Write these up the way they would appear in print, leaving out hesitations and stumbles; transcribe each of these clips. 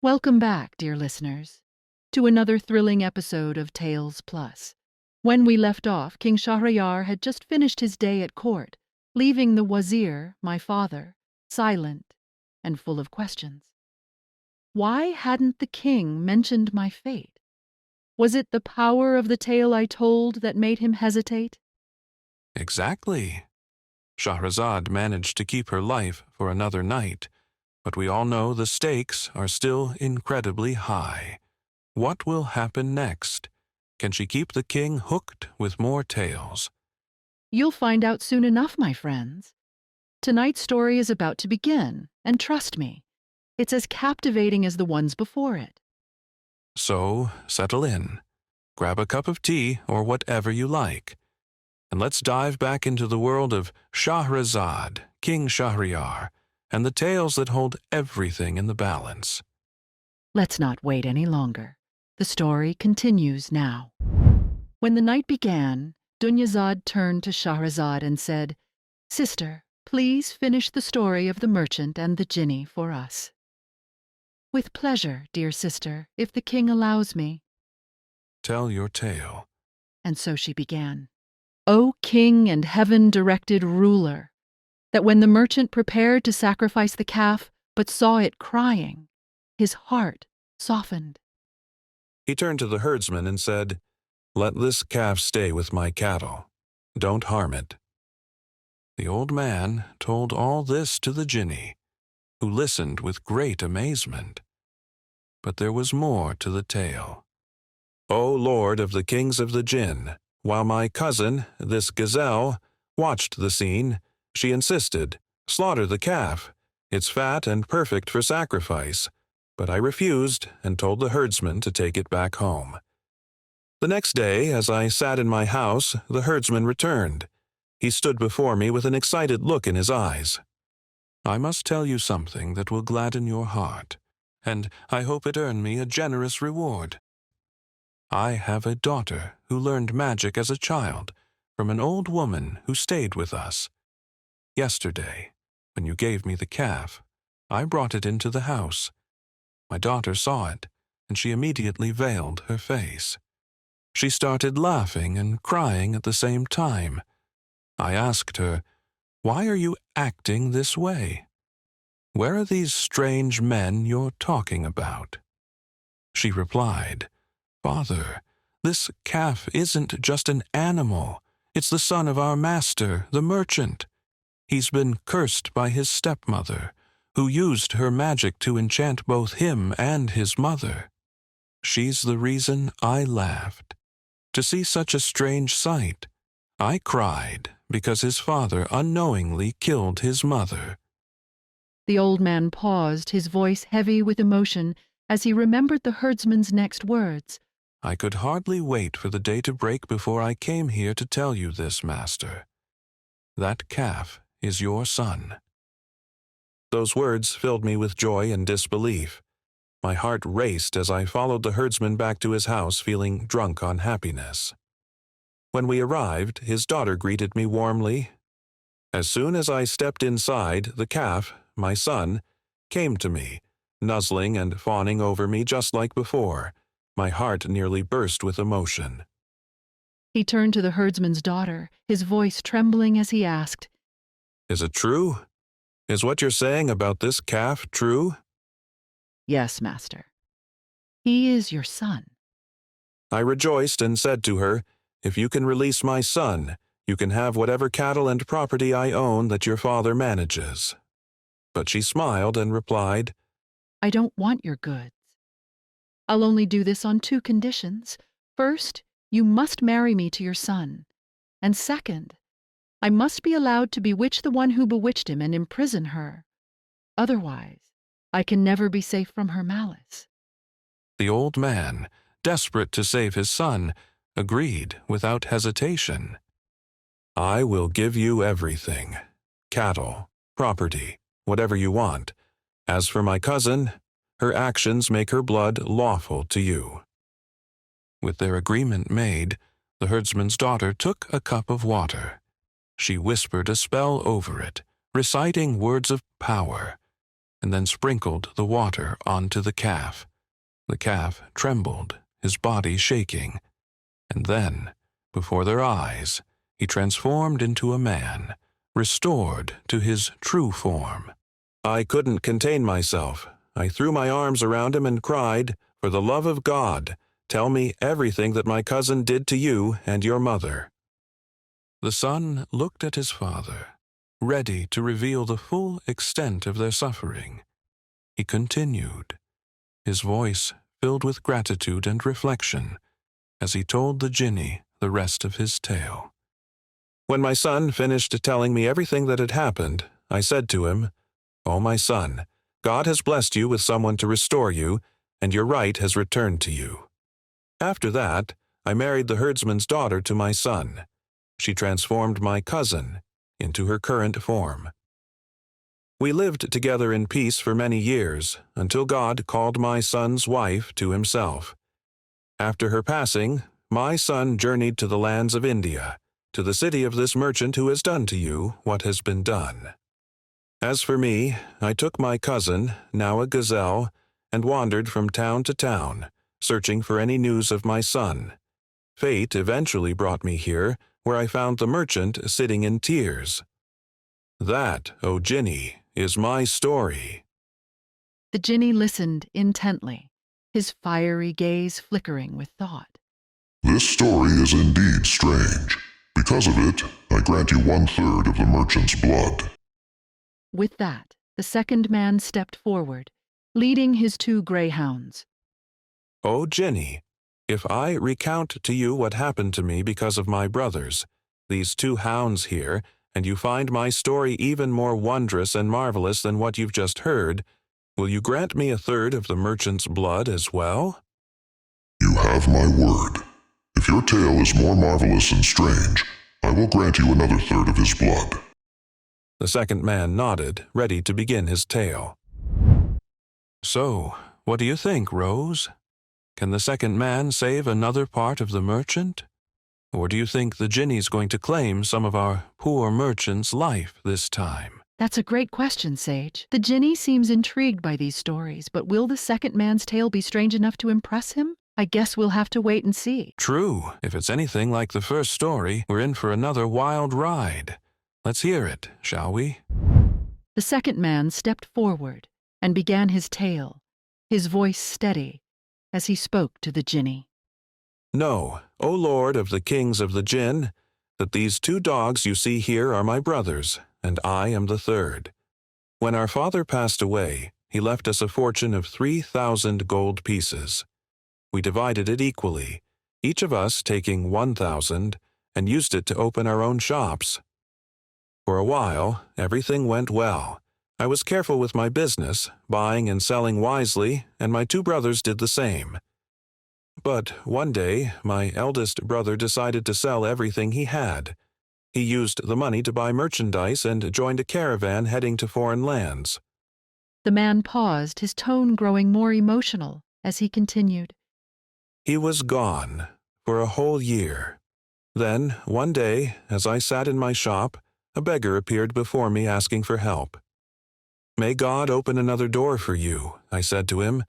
Welcome back, dear listeners, to another thrilling episode of Tales Plus. When we left off, King Shahryar had just finished his day at court, leaving the wazir, my father, silent and full of questions. Why hadn't the king mentioned my fate? Was it the power of the tale I told that made him hesitate? Exactly. Shahrazad managed to keep her life for another night, but we all know the stakes are still incredibly high. What will happen next? Can she keep the king hooked with more tales? You'll find out soon enough, my friends. Tonight's story is about to begin, and trust me, it's as captivating as the ones before it. So, settle in. Grab a cup of tea or whatever you like, and let's dive back into the world of Shahrazad, King Shahryar, and the tales that hold everything in the balance. Let's not wait any longer. The story continues now. When the night began, Dunyazad turned to Shahrazad and said, "Sister, please finish the story of the merchant and the Jinni for us." "With pleasure, dear sister, if the king allows me." Tell your tale. And so she began. "O king and heaven-directed ruler, that when the merchant prepared to sacrifice the calf, but saw it crying, his heart softened. He turned to the herdsman and said, 'Let this calf stay with my cattle. Don't harm it.' The old man told all this to the Jinni, who listened with great amazement. But there was more to the tale. O Lord of the kings of the Jinn, while my cousin, this gazelle, watched the scene, she insisted, 'Slaughter the calf. It's fat and perfect for sacrifice.' But I refused and told the herdsman to take it back home. The next day, as I sat in my house, the herdsman returned. He stood before me with an excited look in his eyes. 'I must tell you something that will gladden your heart, and I hope it earn me a generous reward. I have a daughter who learned magic as a child from an old woman who stayed with us. Yesterday, when you gave me the calf, I brought it into the house. My daughter saw it, and she immediately veiled her face. She started laughing and crying at the same time. I asked her, 'Why are you acting this way? Where are these strange men you're talking about?' She replied, 'Father, this calf isn't just an animal. It's the son of our master, the merchant. He's been cursed by his stepmother, who used her magic to enchant both him and his mother. She's the reason I laughed. To see such a strange sight, I cried because his father unknowingly killed his mother.'" The old man paused, his voice heavy with emotion, as he remembered the herdsman's next words. "I could hardly wait for the day to break before I came here to tell you this, master. That calf is your son." Those words filled me with joy and disbelief. My heart raced as I followed the herdsman back to his house feeling drunk on happiness. When we arrived, his daughter greeted me warmly. As soon as I stepped inside, the calf, my son, came to me, nuzzling and fawning over me just like before. My heart nearly burst with emotion. He turned to the herdsman's daughter, his voice trembling as he asked, "Is it true? Is what you're saying about this calf true?" "Yes, master. He is your son." I rejoiced and said to her, "If you can release my son, you can have whatever cattle and property I own that your father manages." But she smiled and replied, "I don't want your goods. I'll only do this on 2 conditions. First, you must marry me to your son. And second, I must be allowed to bewitch the one who bewitched him and imprison her. Otherwise, I can never be safe from her malice." The old man, desperate to save his son, agreed without hesitation. "I will give you everything, cattle, property, whatever you want. As for my cousin, her actions make her blood lawful to you." With their agreement made, the herdsman's daughter took a cup of water. She whispered a spell over it, reciting words of power. and then sprinkled the water onto the calf. The calf trembled, his body shaking, and then, before their eyes, he transformed into a man, restored to his true form. I couldn't contain myself. I threw my arms around him and cried, "For the love of God, tell me everything that my cousin did to you and your mother." The son looked at his father, ready to reveal the full extent of their suffering. He continued, his voice filled with gratitude and reflection, as he told the Jinni the rest of his tale. When my son finished telling me everything that had happened, I said to him, "Oh, my son, God has blessed you with someone to restore you, and your right has returned to you." After that, I married the herdsman's daughter to my son. She transformed my cousin into her current form. We lived together in peace for many years, until God called my son's wife to himself. After her passing, my son journeyed to the lands of India, to the city of this merchant who has done to you what has been done. As for me, I took my cousin, now a gazelle, and wandered from town to town, searching for any news of my son. Fate eventually brought me here, where I found the merchant sitting in tears. That, O Jinni, is my story. The Jinni listened intently, his fiery gaze flickering with thought. This story is indeed strange. Because of it, I grant you 1/3 of the merchant's blood. With that, the second man stepped forward, leading his 2 greyhounds. O Jinni, if I recount to you what happened to me because of my brothers, these 2 hounds here, and you find my story even more wondrous and marvelous than what you've just heard, will you grant me 1/3 of the merchant's blood as well? You have my word. If your tale is more marvelous and strange, I will grant you another 1/3 of his blood. The second man nodded, ready to begin his tale. So, what do you think, Rose? Can the second man save another part of the merchant? Or do you think the Jinni's going to claim some of our poor merchant's life this time? That's a great question, Sage. The Jinni seems intrigued by these stories, but will the second man's tale be strange enough to impress him? I guess we'll have to wait and see. True. If it's anything like the first story, we're in for another wild ride. Let's hear it, shall we? The second man stepped forward and began his tale, his voice steady, as he spoke to the Jinni. Know, O Lord of the kings of the Jinn, that these 2 dogs you see here are my brothers, and I am the 3rd. When our father passed away, he left us a fortune of 3,000 gold pieces. We divided it equally, each of us taking 1,000, and used it to open our own shops. For a while, everything went well. I was careful with my business, buying and selling wisely, and my 2 brothers did the same. But one day, my eldest brother decided to sell everything he had. He used the money to buy merchandise and joined a caravan heading to foreign lands. The man paused, his tone growing more emotional as he continued. He was gone for a whole year. Then, one day, as I sat in my shop, a beggar appeared before me asking for help. "May God open another door for you," I said to him,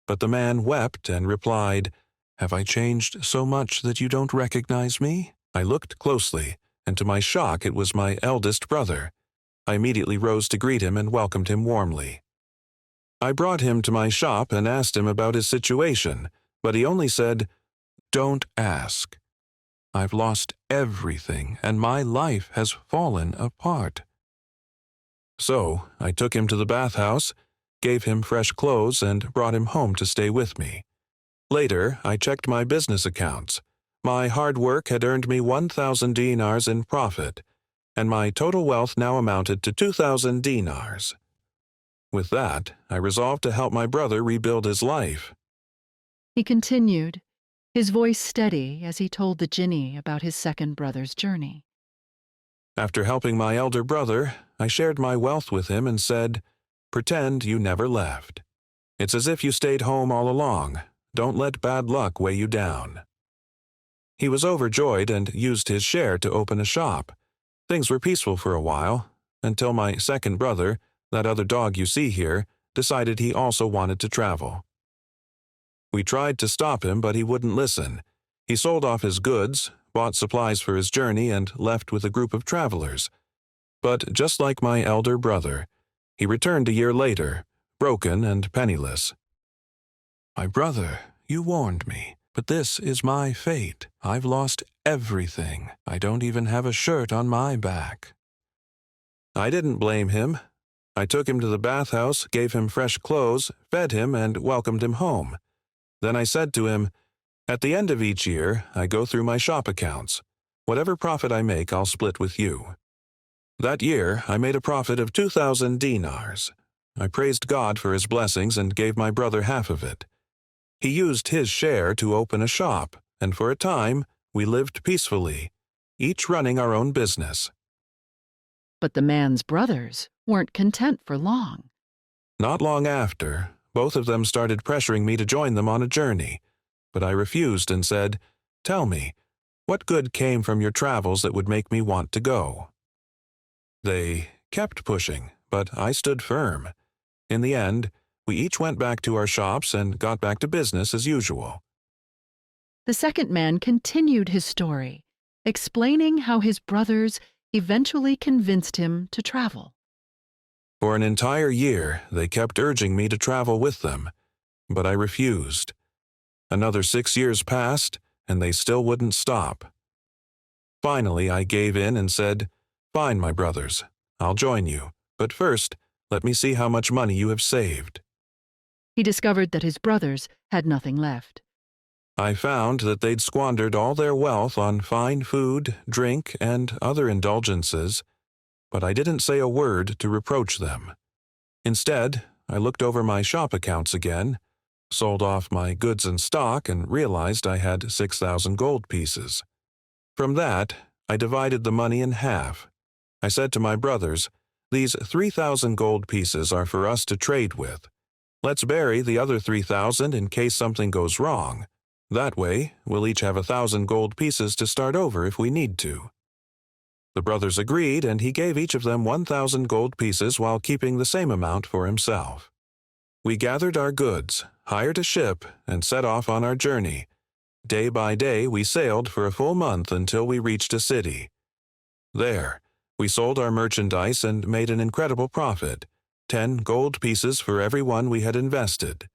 but the man wept and replied, "Have I changed so much that you don't recognize me?" I looked closely, and to my shock it was my eldest brother. I immediately rose to greet him and welcomed him warmly. I brought him to my shop and asked him about his situation, but he only said, "Don't ask. I've lost everything, and my life has fallen apart." So I took him to the bathhouse, gave him fresh clothes, and brought him home to stay with me. Later, I checked my business accounts. My hard work had earned me 1,000 dinars in profit, and my total wealth now amounted to 2,000 dinars. With that, I resolved to help my brother rebuild his life. He continued, his voice steady as he told the Jinni about his second brother's journey. After helping my elder brother, I shared my wealth with him and said, "Pretend you never left. It's as if you stayed home all along. Don't let bad luck weigh you down." He was overjoyed and used his share to open a shop. Things were peaceful for a while, until my second brother, that other dog you see here, decided he also wanted to travel. We tried to stop him, but he wouldn't listen. He sold off his goods, bought supplies for his journey, and left with a group of travelers. But just like my elder brother, he returned a year later, broken and penniless. "My brother, you warned me, but this is my fate. I've lost everything. I don't even have a shirt on my back." I didn't blame him. I took him to the bathhouse, gave him fresh clothes, fed him, and welcomed him home. Then I said to him, "At the end of each year, I go through my shop accounts. Whatever profit I make, I'll split with you." That year, I made a profit of 2,000 dinars. I praised God for his blessings and gave my brother half of it. He used his share to open a shop, and for a time, we lived peacefully, each running our own business. But the man's brothers weren't content for long. Not long after, both of them started pressuring me to join them on a journey, but I refused and said, "Tell me, what good came from your travels that would make me want to go?" They kept pushing, but I stood firm. In the end, we each went back to our shops and got back to business as usual. The second man continued his story, explaining how his brothers eventually convinced him to travel. For an entire year, they kept urging me to travel with them, but I refused. Another 6 years passed, and they still wouldn't stop. Finally, I gave in and said, "Fine, my brothers, I'll join you, but first, let me see how much money you have saved." He discovered that his brothers had nothing left. I found that they'd squandered all their wealth on fine food, drink, and other indulgences, but I didn't say a word to reproach them. Instead, I looked over my shop accounts again, sold off my goods and stock, and realized I had 6,000 gold pieces. From that, I divided the money in half. I said to my brothers, "These 3,000 gold pieces are for us to trade with. Let's bury the other 3,000 in case something goes wrong. That way, we'll each have 1,000 gold pieces to start over if we need to." The brothers agreed, and he gave each of them 1,000 gold pieces while keeping the same amount for himself. We gathered our goods, hired a ship, and set off on our journey. Day by day, we sailed for a full month until we reached a city. There, we sold our merchandise and made an incredible profit, 10 gold pieces for every one we had invested.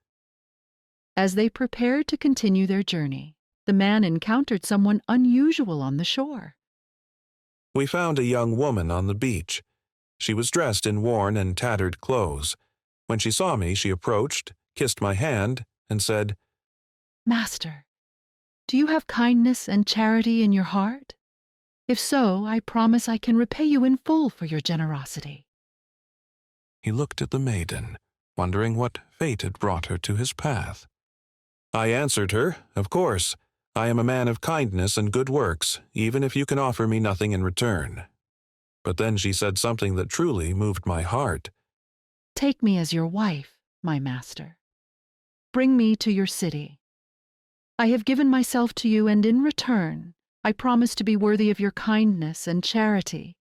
As they prepared to continue their journey, the man encountered someone unusual on the shore. We found a young woman on the beach. She was dressed in worn and tattered clothes. When she saw me, she approached, kissed my hand, and said, "Master, do you have kindness and charity in your heart? If so, I promise I can repay you in full for your generosity." He looked at the maiden, wondering what fate had brought her to his path. I answered her, "Of course, I am a man of kindness and good works, even if you can offer me nothing in return." But then she said something that truly moved my heart. "Take me as your wife, my master. Bring me to your city. I have given myself to you, and in return, I promise to be worthy of your kindness and charity.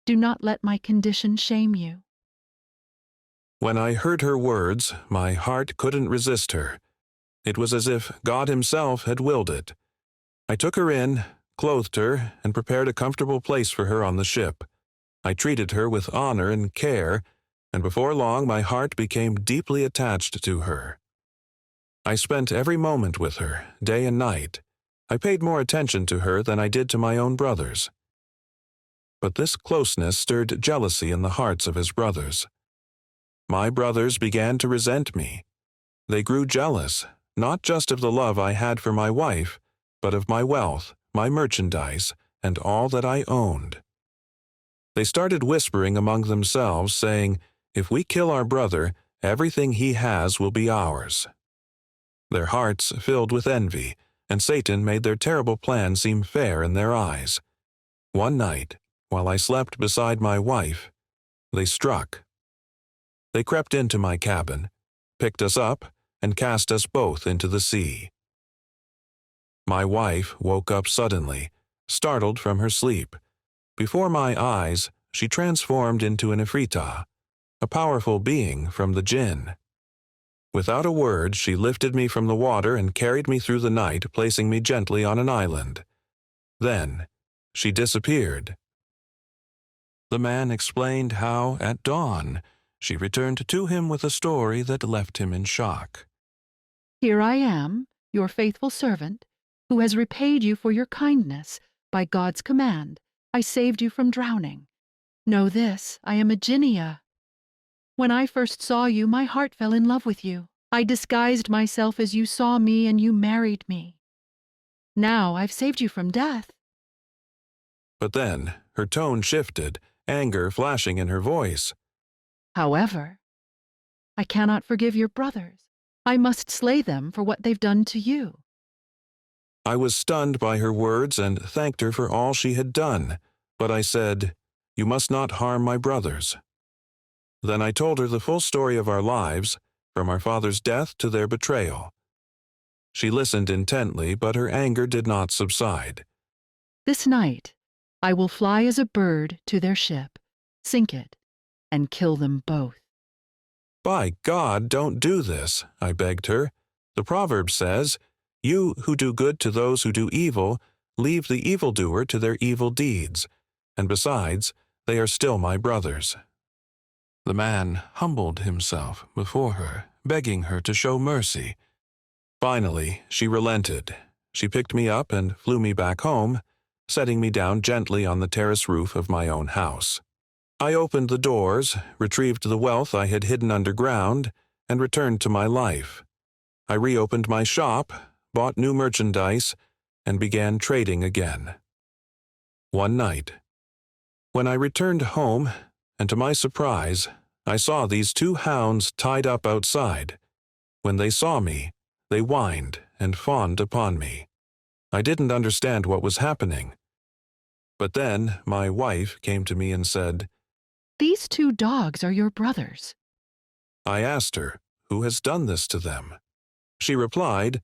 Do not let my condition shame you." When I heard her words, my heart couldn't resist her. It was as if God himself had willed it. I took her in, clothed her, and prepared a comfortable place for her on the ship. I treated her with honor and care, and before long my heart became deeply attached to her. I spent every moment with her, day and night. I paid more attention to her than I did to my own brothers. But this closeness stirred jealousy in the hearts of his brothers. My brothers began to resent me. They grew jealous, not just of the love I had for my wife, but of my wealth, my merchandise, and all that I owned. They started whispering among themselves, saying, "If we kill our brother, everything he has will be ours." Their hearts filled with envy, and Satan made their terrible plan seem fair in their eyes. One night, while I slept beside my wife, they struck. They crept into my cabin, picked us up, and cast us both into the sea. My wife woke up suddenly, startled from her sleep. Before my eyes, she transformed into an Ifritah. a powerful being from the Jinn. Without a word, she lifted me from the water and carried me through the night, placing me gently on an island. Then, she disappeared. The man explained how, at dawn, she returned to him with a story that left him in shock. Here I am, your faithful servant, who has repaid you for your kindness. By God's command, I saved you from drowning. Know this, I am a Jinni. When I first saw you, my heart fell in love with you. I disguised myself as you saw me, and you married me. Now I've saved you from death. But then, her tone shifted, anger flashing in her voice. However, I cannot forgive your brothers. I must slay them for what they've done to you. I was stunned by her words and thanked her for all she had done, but I said, "You must not harm my brothers." Then I told her the full story of our lives, from our father's death to their betrayal. She listened intently, but her anger did not subside. This night, I will fly as a bird to their ship, sink it, and kill them both. "By God, don't do this," I begged her. "The proverb says, 'You who do good to those who do evil, leave the evildoer to their evil deeds,' and besides, they are still my brothers." The man humbled himself before her, begging her to show mercy. Finally, she relented. She picked me up and flew me back home, setting me down gently on the terrace roof of my own house. I opened the doors, retrieved the wealth I had hidden underground, and returned to my life. I reopened my shop, bought new merchandise, and began trading again. One night, when I returned home, and to my surprise, I saw these two hounds tied up outside. When they saw me, they whined and fawned upon me. I didn't understand what was happening. But then my wife came to me and said, These two dogs are your brothers. I asked her, "Who has done this to them?" She replied,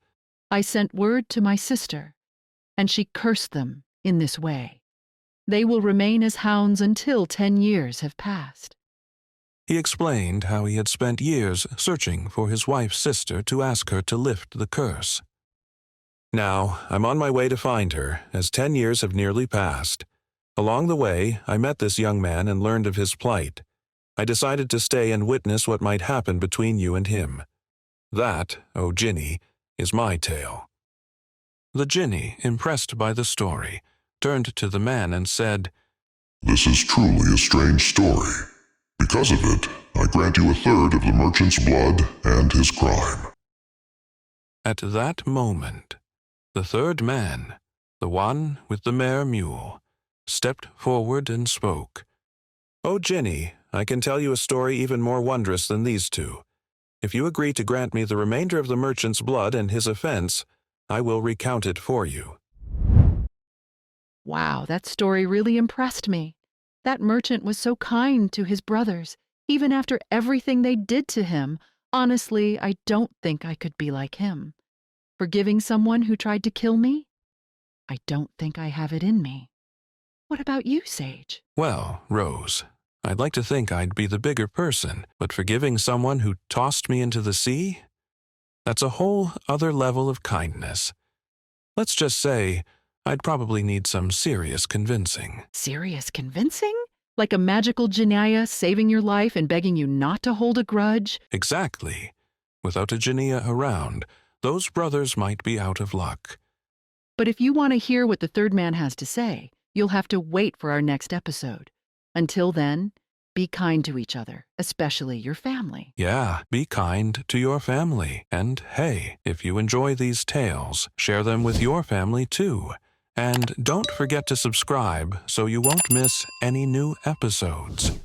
I sent word to my sister, and she cursed them in this way. They will remain as hounds until 10 years have passed. He explained how he had spent years searching for his wife's sister to ask her to lift the curse. Now, I'm on my way to find her, as 10 years have nearly passed. Along the way, I met this young man and learned of his plight. I decided to stay and witness what might happen between you and him. That, O Jinni, is my tale. The Jinni, impressed by the story, turned to the man and said, This is truly a strange story. Because of it, I grant you a third of the merchant's blood and his crime. At that moment, the third man, the one with the mare mule, stepped forward and spoke. O Jinni, I can tell you a story even more wondrous than these two. If you agree to grant me the remainder of the merchant's blood and his offense, I will recount it for you. Wow, that story really impressed me. That merchant was so kind to his brothers, even after everything they did to him. Honestly, I don't think I could be like him. Forgiving someone who tried to kill me? I don't think I have it in me. What about you, Sage? Well, Rose, I'd like to think I'd be the bigger person, but forgiving someone who tossed me into the sea? That's a whole other level of kindness. Let's just say I'd probably need some serious convincing. Serious convincing? Like a magical Jinni saving your life and begging you not to hold a grudge? Exactly. Without a Jinni around, those brothers might be out of luck. But if you want to hear what the third man has to say, you'll have to wait for our next episode. Until then, be kind to each other, especially your family. Yeah, be kind to your family. And hey, if you enjoy these tales, share them with your family too. And don't forget to subscribe so you won't miss any new episodes.